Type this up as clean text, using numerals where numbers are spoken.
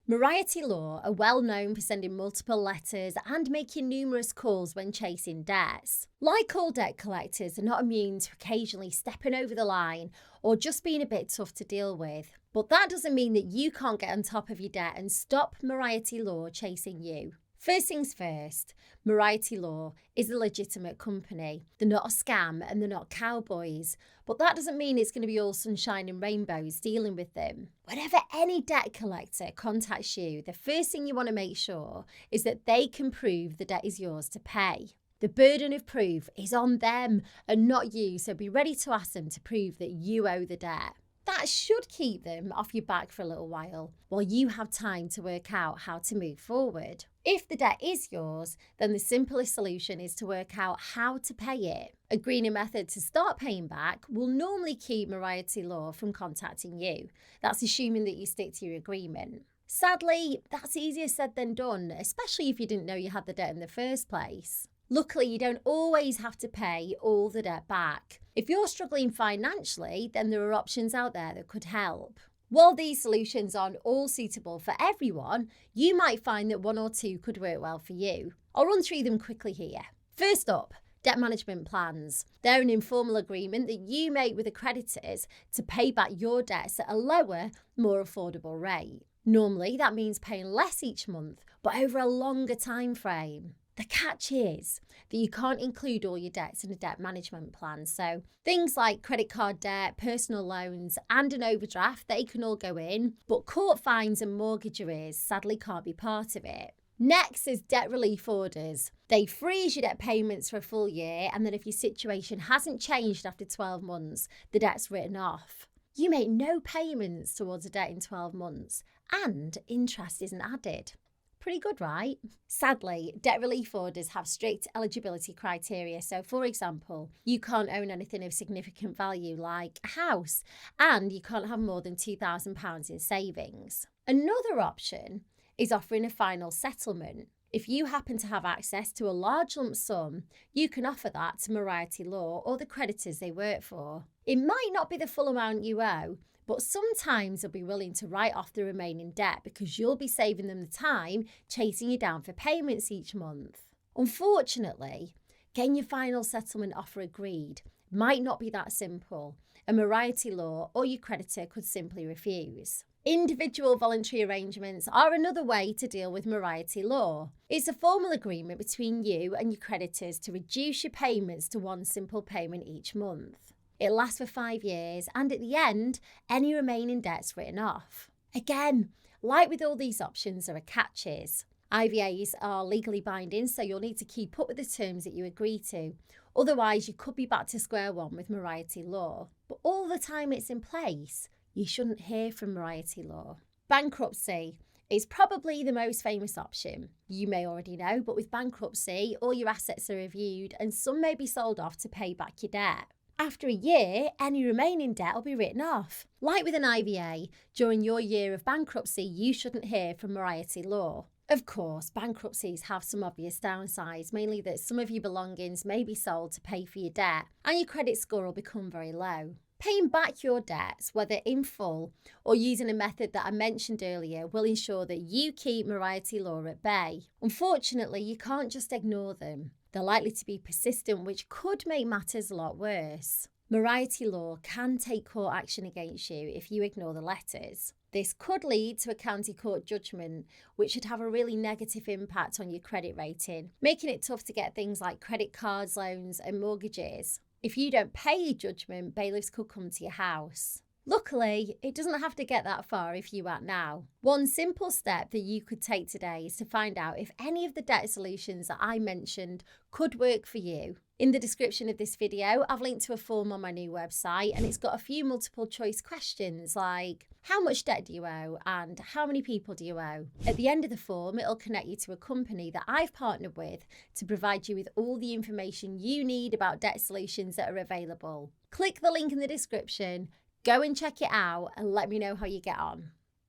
Moriarty Law are well known for sending multiple letters and making numerous calls when chasing debts. Like all debt collectors, they're not immune to occasionally stepping over the line or just being a bit tough to deal with. But that doesn't mean that you can't get on top of your debt and stop Moriarty Law chasing you. First things first, Moriarty Law is a legitimate company. They're not a scam and they're not cowboys. But that doesn't mean it's going to be all sunshine and rainbows dealing with them. Whenever any debt collector contacts you, the first thing you want to make sure is that they can prove the debt is yours to pay. The burden of proof is on them and not you, so be ready to ask them to prove that you owe the debt. That should keep them off your back for a little while you have time to work out how to move forward. If the debt is yours, then the simplest solution is to work out how to pay it. Agreeing a method to start paying back will normally keep Moriarty Law from contacting you. That's assuming that you stick to your agreement. Sadly, that's easier said than done, especially if you didn't know you had the debt in the first place. Luckily, you don't always have to pay all the debt back. If you're struggling financially, then there are options out there that could help. While these solutions aren't all suitable for everyone, you might find that one or two could work well for you. I'll run through them quickly here. First up, debt management plans. They're an informal agreement that you make with the creditors to pay back your debts at a lower, more affordable rate. Normally, that means paying less each month, but over a longer time frame. The catch is that you can't include all your debts in a debt management plan. So things like credit card debt, personal loans, and an overdraft, they can all go in, but court fines and mortgage arrears sadly can't be part of it. Next is debt relief orders. They freeze your debt payments for a full year, and then if your situation hasn't changed after 12 months, the debt's written off. You make no payments towards a debt in 12 months, and interest isn't added. Pretty good, right? Sadly, debt relief orders have strict eligibility criteria. So, for example, you can't own anything of significant value like a house, and you can't have more than £2,000 in savings. Another option is offering a final settlement. If you happen to have access to a large lump sum, you can offer that to Moriarty Law or the creditors they work for. It might not be the full amount you owe, but sometimes they'll be willing to write off the remaining debt because you'll be saving them the time chasing you down for payments each month. Unfortunately, getting your final settlement offer agreed might not be that simple, and Moriarty Law or your creditor could simply refuse. Individual voluntary arrangements are another way to deal with Moriarty Law. It's a formal agreement between you and your creditors to reduce your payments to one simple payment each month. It lasts for 5 years, and at the end, any remaining debt's written off. Again, like with all these options, there are catches. IVAs are legally binding, so you'll need to keep up with the terms that you agree to. Otherwise, you could be back to square one with Moriarty Law. But all the time it's in place, you shouldn't hear from Moriarty Law. Bankruptcy is probably the most famous option. You may already know, but with bankruptcy, all your assets are reviewed and some may be sold off to pay back your debt. After a year, any remaining debt will be written off. Like with an IVA, during your year of bankruptcy, you shouldn't hear from Moriarty Law. Of course, bankruptcies have some obvious downsides, mainly that some of your belongings may be sold to pay for your debt, and your credit score will become very low. Paying back your debts, whether in full or using a method that I mentioned earlier, will ensure that you keep Moriarty Law at bay. Unfortunately, you can't just ignore them. They're likely to be persistent, which could make matters a lot worse. Moriarty Law can take court action against you if you ignore the letters. This could lead to a county court judgment, which should have a really negative impact on your credit rating, making it tough to get things like credit cards, loans, and mortgages. If you don't pay your judgment, bailiffs could come to your house. Luckily, it doesn't have to get that far if you act now. One simple step that you could take today is to find out if any of the debt solutions that I mentioned could work for you. In the description of this video, I've linked to a form on my new website, and it's got a few multiple choice questions like, how much debt do you owe and how many people do you owe? At the end of the form, it'll connect you to a company that I've partnered with to provide you with all the information you need about debt solutions that are available. Click the link in the description, go and check it out and let me know how you get on.